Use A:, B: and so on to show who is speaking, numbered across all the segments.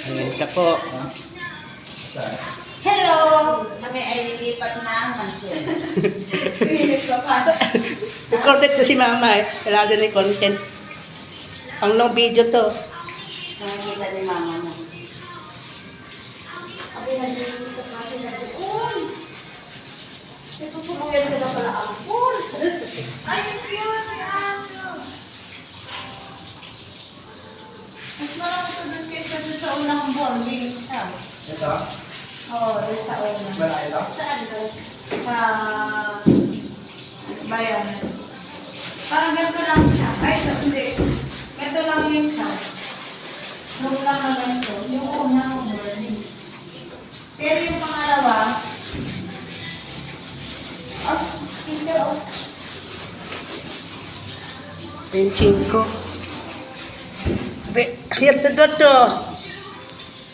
A: Ayan siya po.
B: Hello! Kami ay lilipat ng mansion. Sinilip ko pa.
A: Recorded ko si mama eh. Kailangan din yung content. Pang long video to.
B: Nakikita ni mama mo. Abi na din sa kasi na doon. Ito po yan sila pala ampun. Ay, cute! May aso! Mas marami ko dun kaysa dun sa unang bonding.
C: Ito?
B: Oo, dun sa unang.
C: Malaki ito?
B: Saan doon? Sa bayan. Parang ganito lang siya. Ay, hindi. Ganito lang yung siya. Nung lang na ganito. Yung unang morning. Pero yung pangalawa, sticker of
A: 25. Here to do to.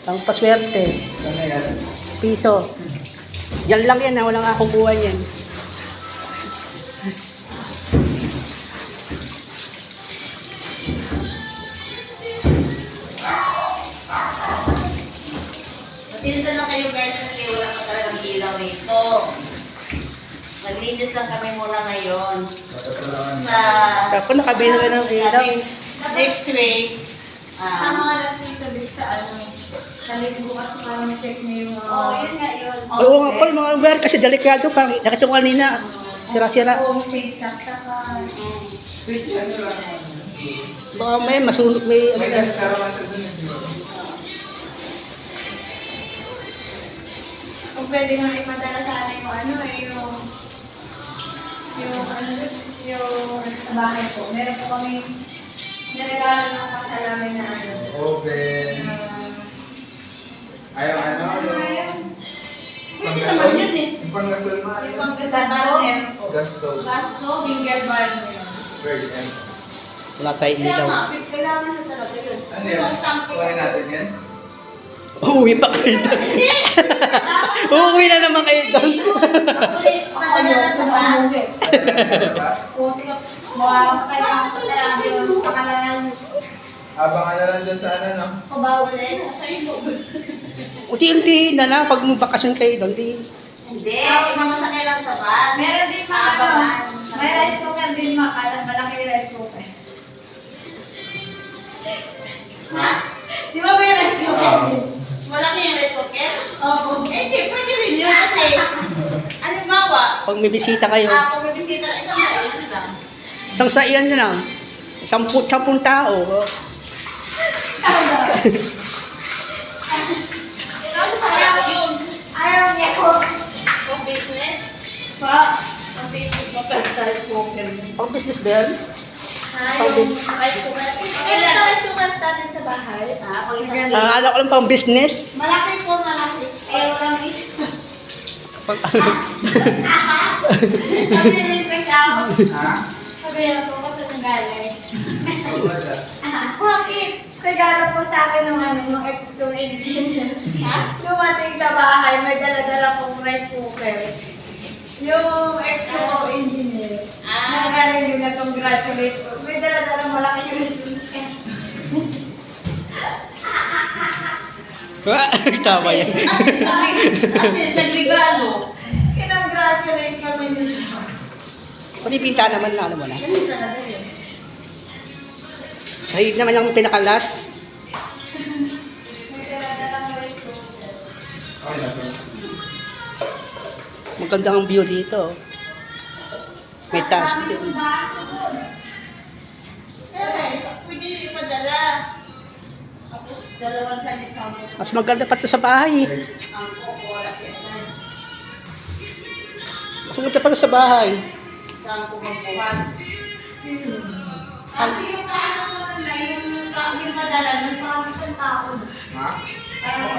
A: Ang paswerte.
C: Ano yan?
A: Piso. Yan lang yan, walang akukuha yan.
B: Pasensya na kayo guys kasi wala pa talagang ilaw rito. Naglinis lang kami muna ngayon. Sa
A: Ako nakabili ka ng ilaw.
B: next week.
D: Sa mga last week na big sa ano, naligo kasi para ma-check na yung
B: Yun nga yun.
A: Oo nga pala mga lugar kasi delikado. Parang nakita ko kanina. Sira-sira.
D: home safe saksakan.
C: Switch, ano lang?
A: Baka may masunog, may ano
C: May
A: yan.
C: nagkaroon sa dun yung
D: Kung pwede nga ipadala sana yung ano yung sa bahay ko. Meron po kami niregalo ng kasalamin na ano.
C: oven. Ayaw ano?
B: Pwede naman yun eh.
C: Yung panggasol.
D: Yung panggasal burner po.
C: Gas stove.
B: Kaso,
D: Single burner.
C: Very end.
A: Wala tayong
B: kaya
A: ilaw.
B: nga, kailangan na talaga yun.
C: Ano yan?
B: Yung example.
C: Kuhain natin yan?
A: Uuwi pa kayo doon.
B: Hindi!
A: Uuwi na naman kayo doon.
B: Ulit, padala na sa bahay.
C: Padala sa labas?
D: Mawawakay lang sa talaga yung pakalaran.
C: Abangan na lang dyan sa ano, no?
B: Kabawal na yun. Sa iyo.
A: Unti-unti na lang pag bakasyon kayo doon.
B: Hindi, imamasakay lang sa bus.
D: Meron din mga ano,
B: Abangan.
D: may rice cooker din mga malaki rice cooker.
B: Ha?
D: Di ba may rice cooker din?
B: Malaki yung rice cooker?
D: Opo.
B: Hindi, pwede rin yun kasi. Halimbawa,
A: Pag may bisita kayo.
B: kung may bisita, isang na yun lang.
A: Isang saiyan na lang. 10 tao.
B: Kaya yun.
D: Ayaw niya ko.
B: Kung business,
D: Pa.
B: ang business mo pag rice cooker.
A: Pang business ba yan?
B: Yung rice cooker. Kailan na rice cooker natin sa bahay? Pag isang
A: Alam ko lang pang business.
B: Malaki po, malaki.
D: Ayaw lang issue.
A: Pag ano.
D: Sabi rin ko siya.
C: Ha?
D: Sabi rin ko kasi nagaling.
C: Oh, wala.
D: Bakit? Regalo po sa akin ng ano, ng ex-co engineer. Dumating sa bahay, may dala-dala pong rice cooker. Yung ex-co engineer. Nagaling yung na-congratulate ko. May dala-dala malaki rice cooker.
A: Tama yan.
B: At least nagregalo.
D: Kinongratulate kami niya siya.
A: Pati pinta naman na alam mo na.
B: Ganun talaga yun.
A: Sa'yo naman ang pinakalas.
D: May dala-dala rice cooker.
C: Okay na, sir.
A: Maganda ang view dito. May taas din.
B: Pwede ipadala. Tapos dalawang kanin sa mo.
A: Mas maganda pa ito sa bahay.
B: Ang koko, wala siya.
A: Mas maganda pa ito sa bahay.
B: Saan ko magbuhat? Kasi yung ano mo na yung padala, nung parang isang tao.
C: Ha?
B: Parang